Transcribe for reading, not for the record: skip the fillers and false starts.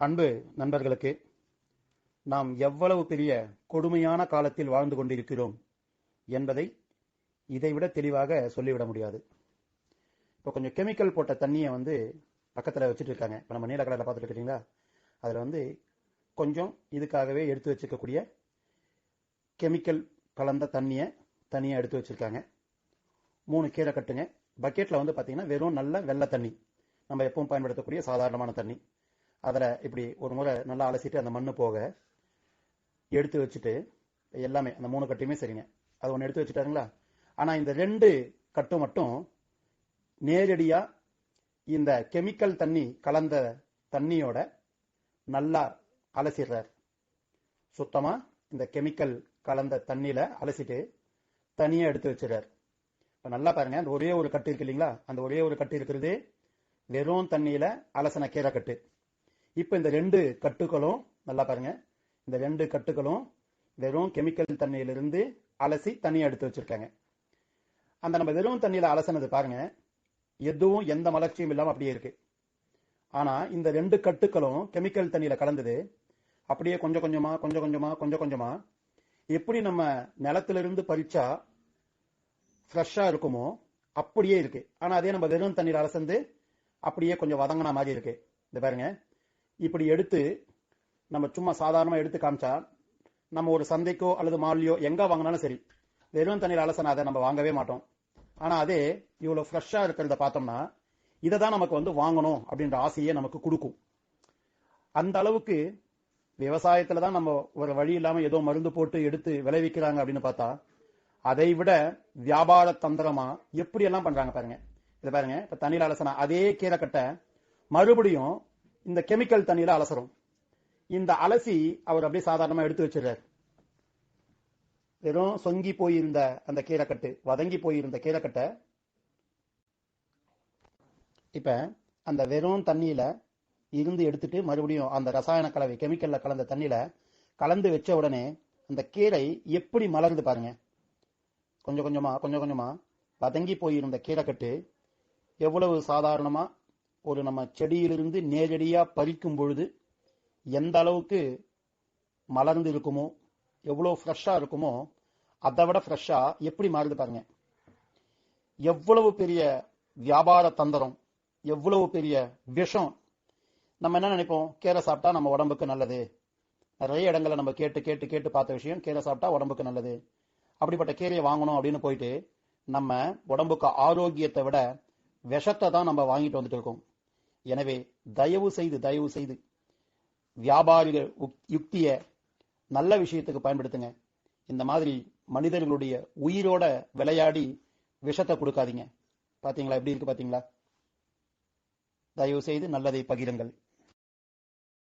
அன்பு நண்பர்களுக்கு, நாம் எவ்வளவு பெரிய கொடுமையான காலத்தில் வாழ்ந்து கொண்டிருக்கிறோம் என்பதை இதைவிட தெளிவாக சொல்லிவிட முடியாது. இப்போ கொஞ்சம் கெமிக்கல் போட்ட தண்ணியை பக்கத்தில் வச்சுட்டு இருக்காங்க. இப்போ நம்ம நீல கலரில் பார்த்துட்டு இருக்கீங்களா, அதில் கொஞ்சம் இதுக்காகவே எடுத்து வச்சுக்கக்கூடிய கெமிக்கல் கலந்த தண்ணியை தனியாக எடுத்து வச்சுருக்காங்க. 3 கீரை கட்டுங்க. பக்கெட்டில் பார்த்தீங்கன்னா வெறும் நல்ல வெள்ளை தண்ணி, நம்ம எப்பவும் பயன்படுத்தக்கூடிய சாதாரணமான தண்ணி. அதில் இப்படி ஒரு முறை நல்லா அலசிட்டு அந்த மண்ணு போக எடுத்து வச்சுட்டு எல்லாமே அந்த 3 கட்டையுமே சரிங்க, அது ஒன்று எடுத்து வச்சுட்டாருங்களா. ஆனால் இந்த 2 கட்டு மட்டும் நேரடியாக இந்த கெமிக்கல் தண்ணி கலந்த தண்ணியோட நல்லா அலசிடுறார். சுத்தமாக இந்த கெமிக்கல் கலந்த தண்ணியில் அலசிட்டு தனியாக எடுத்து வச்சிடறார். இப்போ நல்லா பாருங்க, அந்த ஒரே ஒரு கட்டு இருக்கு இல்லைங்களா, அந்த ஒரே ஒரு கட்டு இருக்கிறது வெறும் தண்ணியில் அலசின கீரை கட்டு. இப்போ இந்த 2 கட்டுகளும் நல்லா பாருங்க, இந்த 2 கட்டுகளும் வெறும் கெமிக்கல் தண்ணியிலிருந்து அலசி தனியாக எடுத்து வச்சிருக்காங்க. அந்த நம்ம வெறும் தண்ணியில் அலசினது பாருங்க, எதுவும் எந்த மலர்ச்சியும் இல்லாமல் அப்படியே இருக்கு. ஆனால் இந்த 2 கட்டுகளும் கெமிக்கல் தண்ணியில் கலந்தது அப்படியே கொஞ்சம் கொஞ்சமா கொஞ்சம் கொஞ்சமா கொஞ்சம் கொஞ்சமா எப்படி நம்ம நிலத்திலிருந்து பறிச்சா ஃப்ரெஷ்ஷா இருக்குமோ அப்படியே இருக்கு. ஆனால் அதே நம்ம வெறும் தண்ணீர் அலசந்து அப்படியே கொஞ்சம் வதங்கின மாதிரி இருக்கு. இந்த பாருங்க, இப்படி எடுத்து நம்ம சும்மா சாதாரணமாக எடுத்து காமிச்சா நம்ம ஒரு சந்தைக்கோ அல்லது மால்லையோ எங்கே வாங்கினாலும் சரி, வெறும் தண்ணீர் அலசனா அதை நம்ம வாங்கவே மாட்டோம். ஆனால் அதே இவ்வளோ ஃப்ரெஷ்ஷாக இருக்கிறத பார்த்தோம்னா இதை தான் நமக்கு வாங்கணும் அப்படின்ற ஆசையை நமக்கு கொடுக்கும். அந்த அளவுக்கு விவசாயத்தில் தான் நம்ம ஒரு வழி இல்லாமல் ஏதோ மருந்து போட்டு எடுத்து விளைவிக்கிறாங்க அப்படின்னு பார்த்தா, அதை விட வியாபார தந்திரமா எப்படி எல்லாம் பண்றாங்க பாருங்க. இதை பாருங்க, இப்ப தண்ணியில் அலசனா அதே கீரை கட்டை மறுபடியும் இந்த கெமிக்கல் தண்ணியில அலசரும். இந்த அலசி அவர் அப்படியே சாதாரணமா எடுத்து வச்சிடறாரு. வெறும் சொங்கி போயிருந்த அந்த கீரைக்கட்டு, வதங்கி போயிருந்த கீரைக்கட்டை இப்ப அந்த வெறும் தண்ணியில இருந்து எடுத்துட்டு மறுபடியும் அந்த ரசாயன கலவை கெமிக்கல்ல கலந்த தண்ணியில கலந்து வச்ச உடனே அந்த கீரை எப்படி மலருது பாருங்க. கொஞ்சம் கொஞ்சமா கொஞ்சம் கொஞ்சமா வதங்கி போயிருந்த கீரைக்கட்டு எவ்வளவு சாதாரணமா ஒரு நம்ம செடியிலிருந்து நேரடியா பறிக்கும் பொழுது எந்த அளவுக்கு மலர்ந்து இருக்குமோ, எவ்வளவு ஃப்ரெஷ்ஷா இருக்குமோ அதை விட ஃப்ரெஷ்ஷா எப்படி மாறுது பாருங்க. எவ்வளவு பெரிய வியாபார தந்திரம், எவ்வளவு பெரிய விஷம். நம்ம என்ன நினைப்போம், கீரை சாப்பிட்டா நம்ம உடம்புக்கு நல்லது. நிறைய இடங்களை நம்ம கேட்டு கேட்டு கேட்டு பார்த்த விஷயம், கீரை சாப்பிட்டா உடம்புக்கு நல்லது. அப்படிப்பட்ட கீரையை வாங்கணும் அப்படின்னு போயிட்டு நம்ம உடம்புக்கு ஆரோக்கியத்தை விட விஷத்தை தான் நம்ம வாங்கிட்டு வந்துட்டு இருக்கோம். எனவே தயவு செய்து வியாபாரிகள் யுக்திய நல்ல விஷயத்துக்கு பயன்படுத்துங்க. இந்த மாதிரி மனிதர்களுடைய உயிரோட விளையாடி விஷத்தை கொடுக்காதீங்க. பாத்தீங்களா எப்படி இருக்கு பாத்தீங்களா? தயவு செய்து நல்லதை பகிருங்கள்.